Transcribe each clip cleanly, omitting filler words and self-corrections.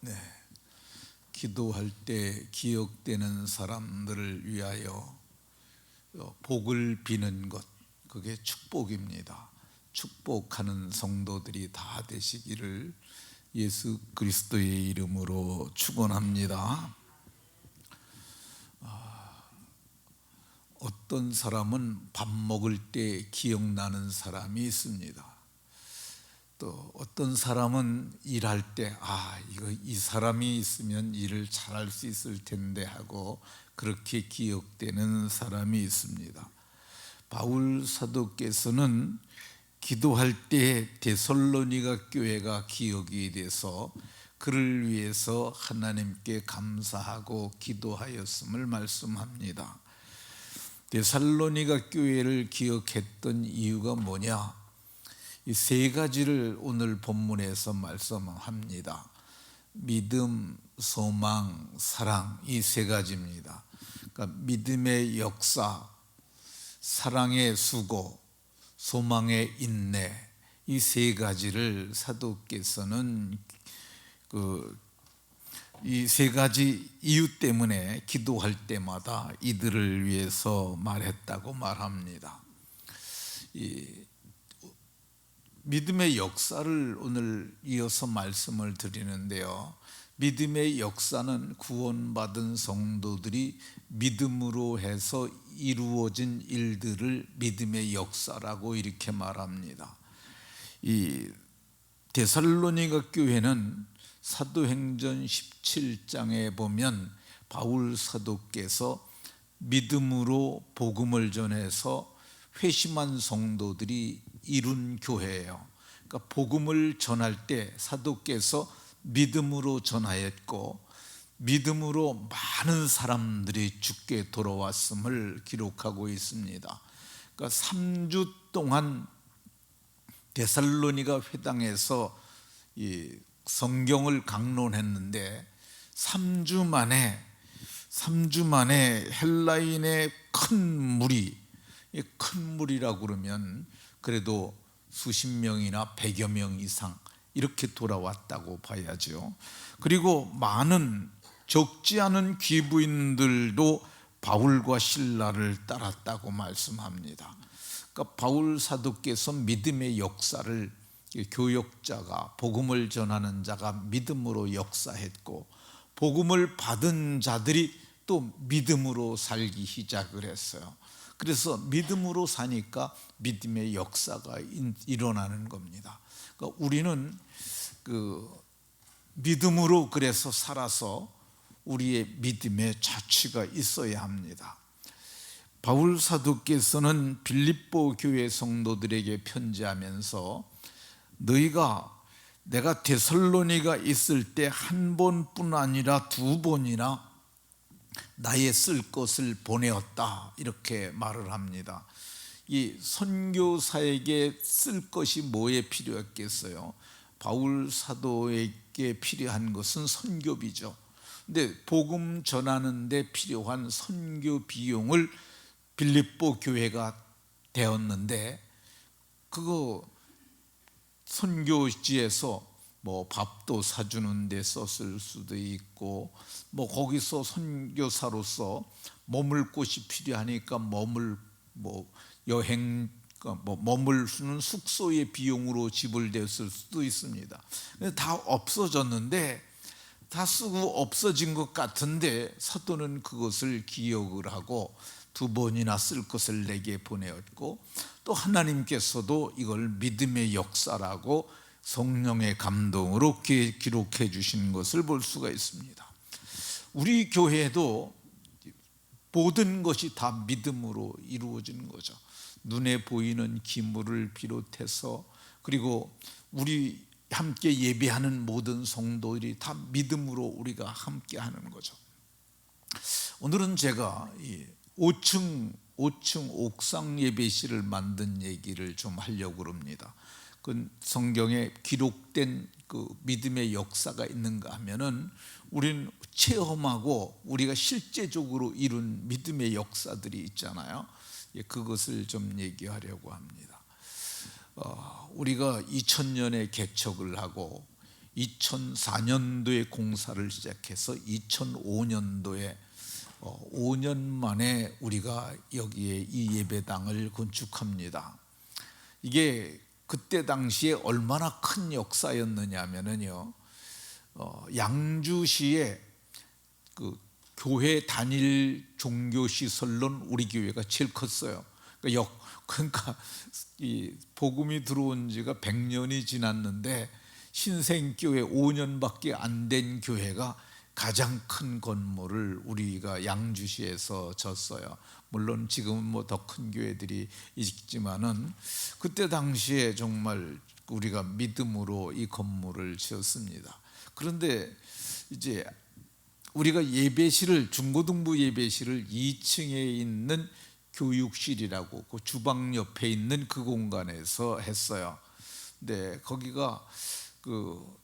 네, 기도할 때 기억되는 사람들을 위하여 복을 비는 것, 그게 축복입니다. 축복하는 성도들이 다 되시기를 예수 그리스도의 이름으로 축원합니다. 어떤 사람은 밥 먹을 때 기억나는 사람이 있습니다. 또 어떤 사람은 일할 때 이 사람이 있으면 일을 잘할 수 있을 텐데 하고 그렇게 기억되는 사람이 있습니다. 바울 사도께서는 기도할 때 데살로니가 교회가 기억이 돼서 그를 위해서 하나님께 감사하고 기도하였음을 말씀합니다. 데살로니가 교회를 기억했던 이유가 뭐냐? 이 세 가지를 오늘 본문에서 말씀합니다. 믿음, 소망, 사랑, 이 세 가지입니다. 그러니까 믿음의 역사, 사랑의 수고, 소망의 인내, 이 세 가지를 사도께서는 이 세 가지 이유 때문에 기도할 때마다 이들을 위해서 말했다고 말합니다. 믿음의 역사를 오늘 이어서 말씀을 드리는데요, 믿음의 역사는 구원받은 성도들이 믿음으로 해서 이루어진 일들을 믿음의 역사라고 이렇게 말합니다. 이 데살로니가 교회는 사도행전 17장에 보면 바울 사도께서 믿음으로 복음을 전해서 회심한 성도들이 이룬 교회예요. 그러니까 복음을 전할 때 사도께서 믿음으로 전하였고 믿음으로 많은 사람들이 주께 돌아왔음을 기록하고 있습니다. 그러니까 3주 동안 데살로니가 회당에서 이 성경을 강론했는데 3주 만에 헬라인의 큰 무리라고 그러면 그래도 수십 명이나 100여 명 이상 이렇게 돌아왔다고 봐야죠. 그리고 많은 적지 않은 귀부인들도 바울과 실라를 따랐다고 말씀합니다. 그러니까 바울 사도께서 믿음의 역사를 교역자가, 복음을 전하는 자가 믿음으로 역사했고 복음을 받은 자들이 또 믿음으로 살기 시작을 했어요. 그래서 믿음으로 사니까 믿음의 역사가 일어나는 겁니다. 그러니까 우리는 믿음으로 그래서 살아서 우리의 믿음의 자취가 있어야 합니다. 바울 사도께서는 빌립보 교회 성도들에게 편지하면서 내가 데살로니가 있을 때 한 번뿐 아니라 두 번이나 나의 쓸 것을 보내었다, 이렇게 말을 합니다. 이 선교사에게 쓸 것이 뭐에 필요했겠어요? 바울 사도에게 필요한 것은 선교비죠. 근데 복음 전하는 데 필요한 선교 비용을 빌립보 교회가 대었는데 그거 선교지에서 밥도 사주는 데 썼을 수도 있고 거기서 선교사로서 머물 곳이 필요하니까 머물 수는 숙소의 비용으로 지불됐을 수도 있습니다. 다 없어졌는데, 다 쓰고 없어진 것 같은데 사도는 그것을 기억을 하고 두 번이나 쓸 것을 내게 보내었고 또 하나님께서도 이걸 믿음의 역사라고 성령의 감동으로 기록해 주신 것을 볼 수가 있습니다. 우리 교회도 모든 것이 다 믿음으로 이루어지는 거죠. 눈에 보이는 기물을 비롯해서, 그리고 우리 함께 예배하는 모든 성도들이 다 믿음으로 우리가 함께 하는 거죠. 오늘은 제가 5층 옥상 예배실을 만든 얘기를 좀 하려고 합니다. 그 성경에 기록된 그 믿음의 역사가 있는가 하면은 우리는 체험하고 우리가 실제적으로 이룬 믿음의 역사들이 있잖아요. 그것을 좀 얘기하려고 합니다. 우리가 2000년에 개척을 하고 2004년도에 공사를 시작해서 2005년도에 5년 만에 우리가 여기에 이 예배당을 건축합니다. 이게 그때 당시에 얼마나 큰 역사였느냐면요, 양주시에 그 교회 단일 종교 시설론 우리 교회가 제일 컸어요. 그러니까 이 복음이 들어온 지가 100년이 지났는데 신생교회 5년밖에 안 된 교회가 가장 큰 건물을 우리가 양주시에서 졌어요. 물론 지금은 뭐 더 큰 교회들이 있지만은 그때 당시에 정말 우리가 믿음으로 이 건물을 지었습니다. 그런데 이제 우리가 예배실을, 중고등부 예배실을 2층에 있는 교육실이라고 그 주방 옆에 있는 그 공간에서 했어요. 근데 거기가 그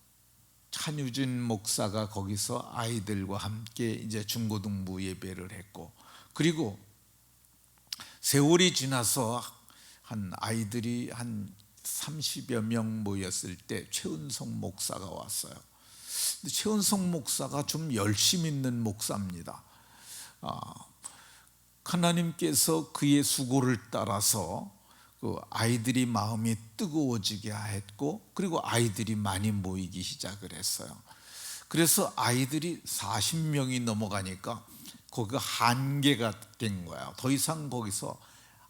한유진 목사가 거기서 아이들과 함께 이제 중고등부 예배를 했고, 그리고 세월이 지나서 한 아이들이 한 30여 명 모였을 때 최은성 목사가 왔어요. 근데 최은성 목사가 좀 열심 있는 목사입니다. 하나님께서 그의 수고를 따라서 그 아이들이 마음이 뜨거워지게 했고, 그리고 아이들이 많이 모이기 시작을 했어요. 그래서 아이들이 40명이 넘어가니까 거기가 한계가 된 거야. 더 이상 거기서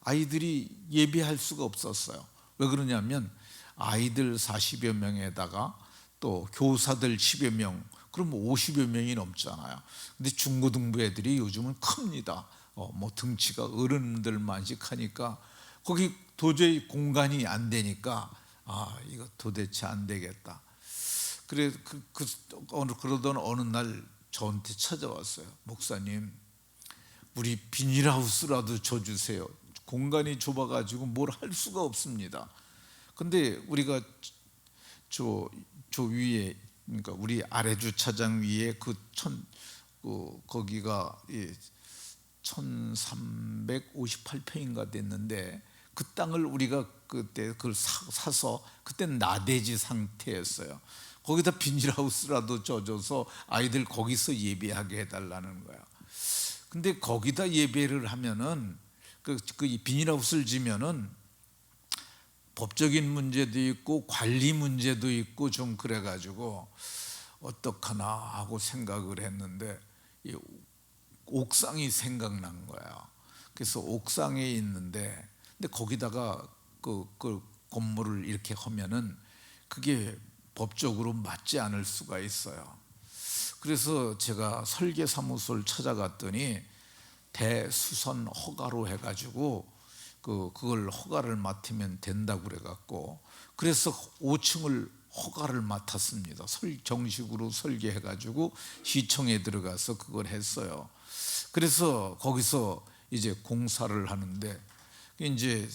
아이들이 예배할 수가 없었어요. 왜 그러냐면 아이들 40여 명에다가 또 교사들 10여 명, 그러면 50여 명이 넘잖아요. 근데 중고등부 애들이 요즘은 큽니다. 뭐 등치가 어른들만씩 하니까 거기 도저히 공간이 안 되니까 이거 도대체 안 되겠다. 그래 그러던 어느 날 저한테 찾아왔어요. 목사님, 우리 비닐하우스라도 줘주세요. 공간이 좁아가지고 뭘 할 수가 없습니다. 근데 우리가 저 위에, 그러니까 우리 아래 주차장 위에 거기가 1358평인가 됐는데 그 땅을 우리가 그때 그걸 사서, 그때는 나대지 상태였어요. 거기다 비닐하우스라도 져줘서 아이들 거기서 예배하게 해달라는 거야. 근데 거기다 예배를 하면은 그 비닐하우스를 지면은 법적인 문제도 있고 관리 문제도 있고 좀 그래가지고 어떡하나 하고 생각을 했는데 이 옥상이 생각난 거야. 그래서 옥상에 있는데, 근데 거기다가 그 건물을 이렇게 하면은 그게 법적으로 맞지 않을 수가 있어요. 그래서 제가 설계사무소를 찾아갔더니 대수선 허가로 해가지고 그걸 허가를 맡으면 된다고 그래갖고, 그래서 5층을 허가를 맡았습니다. 정식으로 설계해가지고 시청에 들어가서 그걸 했어요. 그래서 거기서 이제 공사를 하는데, 이제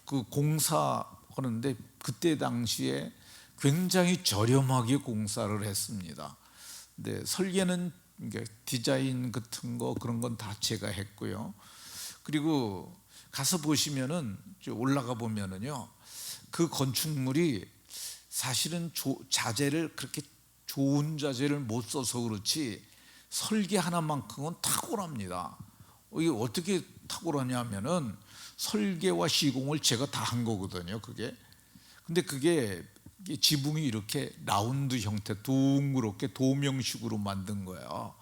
그 공사하는데 그때 당시에 굉장히 저렴하게 공사를 했습니다. 근데 설계는 디자인 같은 거 그런 건 다 제가 했고요. 그리고 가서 보시면은, 올라가 보면은요, 그 건축물이 사실은 자재를 그렇게 좋은 자재를 못 써서 그렇지 설계 하나만큼은 탁월합니다. 이게 어떻게 탁월하냐면은 설계와 시공을 제가 다 한 거거든요. 근데 그게 지붕이 이렇게 라운드 형태, 둥그렇게 도명식으로 만든 거예요.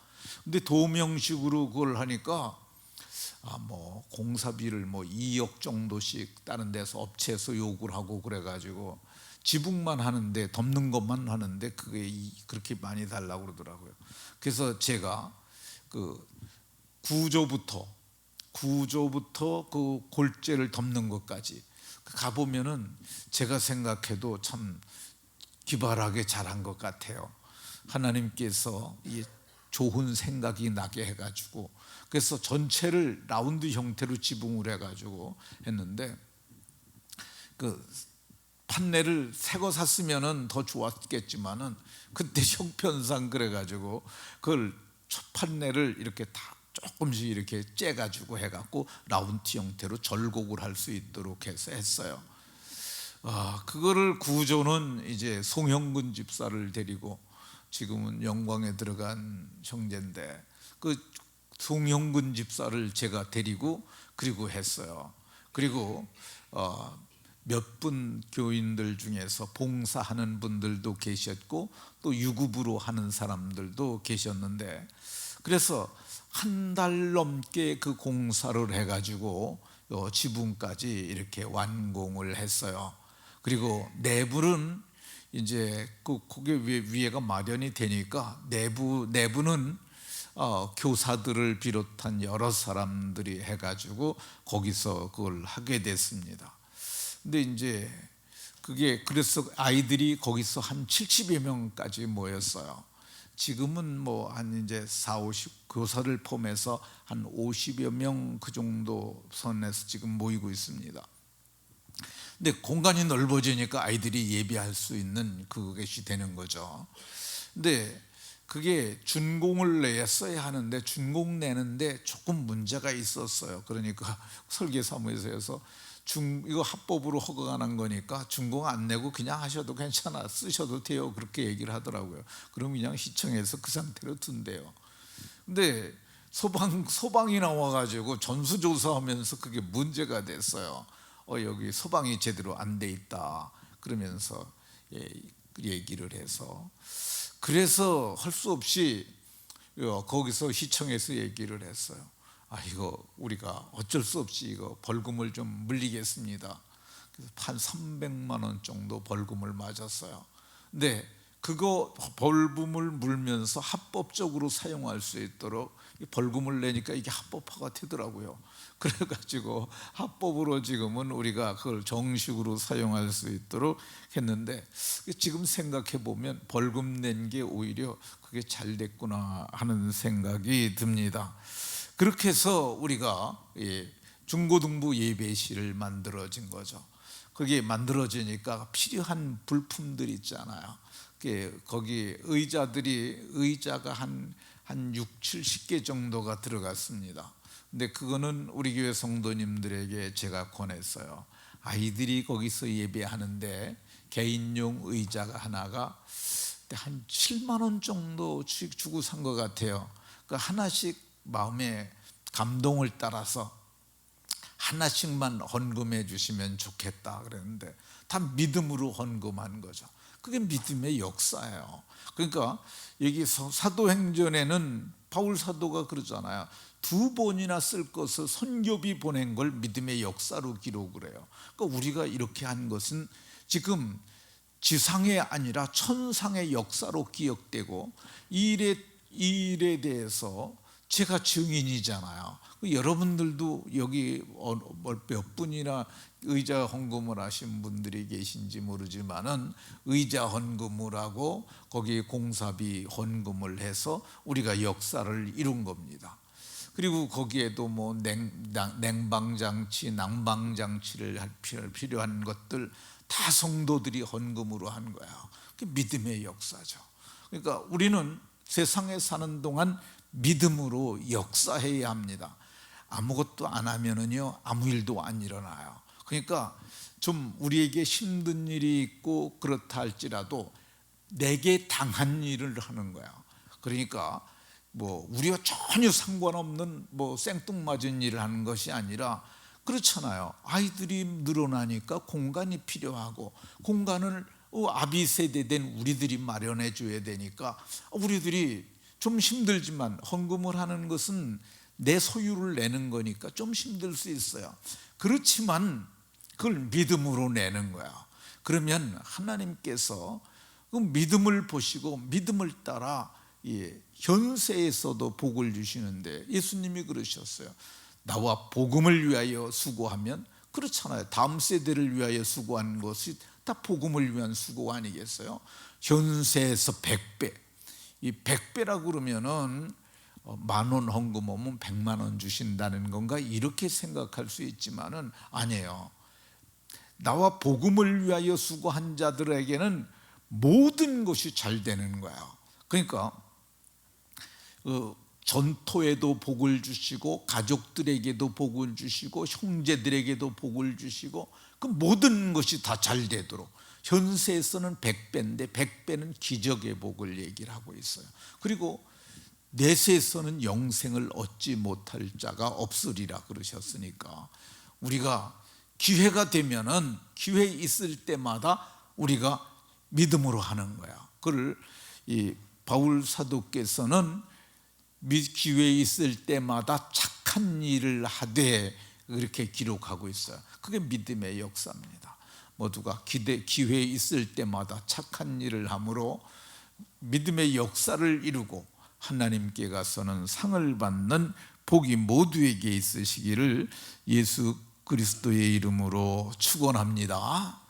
근데 도명식으로 그걸 하니까 뭐 공사비를 뭐 2억 정도씩 다른 데서 업체에서 요구를 하고 그래가지고 지붕만 하는데, 덮는 것만 하는데 그게 그렇게 많이 달라고 그러더라고요. 그래서 제가 그 구조부터 그 골재를 덮는 것까지 가보면은 제가 생각해도 참 기발하게 잘한 것 같아요. 하나님께서 이 좋은 생각이 나게 해가지고, 그래서 전체를 라운드 형태로 지붕을 해가지고 했는데, 그 판넬을 새 거 샀으면은 더 좋았겠지만은 그때 형편상 그래가지고 그걸 판넬을 이렇게 다 조금씩 이렇게 째가지고 해갖고 라운드 형태로 절곡을 할 수 있도록 해서 했어요. 그거를 구조는 이제 송형근 집사를 데리고, 지금은 영광에 들어간 형제인데, 그 송형근 집사를 제가 데리고 그리고 했어요. 그리고 몇 분 교인들 중에서 봉사하는 분들도 계셨고 또 유급으로 하는 사람들도 계셨는데, 그래서 한 달 넘게 그 공사를 해가지고 지붕까지 이렇게 완공을 했어요. 그리고 내부는 이제 거기 위에가 마련이 되니까 내부는 교사들을 비롯한 여러 사람들이 해가지고 거기서 그걸 하게 됐습니다. 근데 이제 그게 그래서 아이들이 거기서 한 70여 명까지 모였어요. 지금은 뭐 한 이제 4, 50 교사를 포함해서 한 50여 명 그 정도 선에서 지금 모이고 있습니다. 근데 공간이 넓어지니까 아이들이 예배할 수 있는 그것이 되는 거죠. 근데 그게 준공을 내야 하는데 준공 내는데 조금 문제가 있었어요. 그러니까 설계사무소에서 이거 합법으로 허가가 난 거니까 준공 안 내고 그냥 하셔도 괜찮아, 쓰셔도 돼요, 그렇게 얘기를 하더라고요. 그럼 그냥 시청에서 그 상태로 둔대요. 근데 소방이 나와가지고 전수조사하면서 그게 문제가 됐어요. 여기 소방이 제대로 안 돼 있다 그러면서 얘기를 해서, 그래서 할 수 없이 거기서 시청에서 얘기를 했어요. 이거 우리가 어쩔 수 없이 이거 벌금을 좀 물리겠습니다. 그래서 한 300만 원 정도 벌금을 맞았어요. 근데 그거 벌금을 물면서 합법적으로 사용할 수 있도록 벌금을 내니까 이게 합법화가 되더라고요. 그래가지고 합법으로 지금은 우리가 그걸 정식으로 사용할 수 있도록 했는데, 지금 생각해 보면 벌금 낸 게 오히려 그게 잘 됐구나 하는 생각이 듭니다. 그렇게 해서 우리가 중고등부 예배실을 만들어진 거죠. 그게 만들어지니까 필요한 불품들 있잖아요. 거기 의자가 한 6, 70개 정도가 들어갔습니다. 근데 그거는 우리 교회 성도님들에게 제가 권했어요. 아이들이 거기서 예배하는데 개인용 의자가 하나가 한 7만 원 정도 주고 산 것 같아요. 그 하나씩 마음의 감동을 따라서 하나씩만 헌금해 주시면 좋겠다 그랬는데 다 믿음으로 헌금한 거죠. 그게 믿음의 역사예요. 그러니까 여기 사도행전에는 바울 사도가 그러잖아요. 2번이나 쓸 것을 선교비 보낸 걸 믿음의 역사로 기록을 해요. 그러니까 우리가 이렇게 한 것은 지금 지상의 아니라 천상의 역사로 기억되고, 이 일에 대해서 제가 증인이잖아요. 여러분들도 여기 몇 분이나 의자 헌금을 하신 분들이 계신지 모르지만은 의자 헌금을 하고 거기 공사비 헌금을 해서 우리가 역사를 이룬 겁니다. 그리고 거기에도 뭐 냉방장치, 난방장치를 할 필요한 것들 다 성도들이 헌금으로 한 거예요. 그게 믿음의 역사죠. 그러니까 우리는 세상에 사는 동안 믿음으로 역사해야 합니다. 아무것도 안 하면은요 아무 일도 안 일어나요. 그러니까 좀 우리에게 힘든 일이 있고 그렇다 할지라도 내게 당한 일을 하는 거야. 그러니까 뭐 우리와 전혀 상관없는 뭐 생뚱맞은 일을 하는 것이 아니라, 그렇잖아요. 아이들이 늘어나니까 공간이 필요하고 공간을 아비 세대된 우리들이 마련해 줘야 되니까, 우리들이 좀 힘들지만 헌금을 하는 것은 내 소유를 내는 거니까 좀 힘들 수 있어요. 그렇지만 그걸 믿음으로 내는 거야. 그러면 하나님께서 그 믿음을 보시고 믿음을 따라 현세에서도 복을 주시는데, 예수님이 그러셨어요. 나와 복음을 위하여 수고하면, 그렇잖아요. 다음 세대를 위하여 수고하는 것이 다 복음을 위한 수고 아니겠어요? 현세에서 100배, 이 100배라고 그러면은 10,000원 헌금하면 100만 원 주신다는 건가, 이렇게 생각할 수 있지만은 아니에요. 나와 복음을 위하여 수고한 자들에게는 모든 것이 잘 되는 거예요. 그러니까 전토에도 복을 주시고 가족들에게도 복을 주시고 형제들에게도 복을 주시고, 그 모든 것이 다 잘 되도록, 현세에서는 100배인데 100배는 기적의 복을 얘기를 하고 있어요. 그리고 내세에서는 영생을 얻지 못할 자가 없으리라 그러셨으니까, 우리가 기회가 되면은 기회 있을 때마다 우리가 믿음으로 하는 거야. 그걸 이 바울 사도께서는 기회 있을 때마다 착한 일을 하되 그렇게 기록하고 있어요. 그게 믿음의 역사입니다. 모두가 기회 있을 때마다 착한 일을 함으로 믿음의 역사를 이루고 하나님께 가서는 상을 받는 복이 모두에게 있으시기를 예수 그리스도의 이름으로 축원합니다.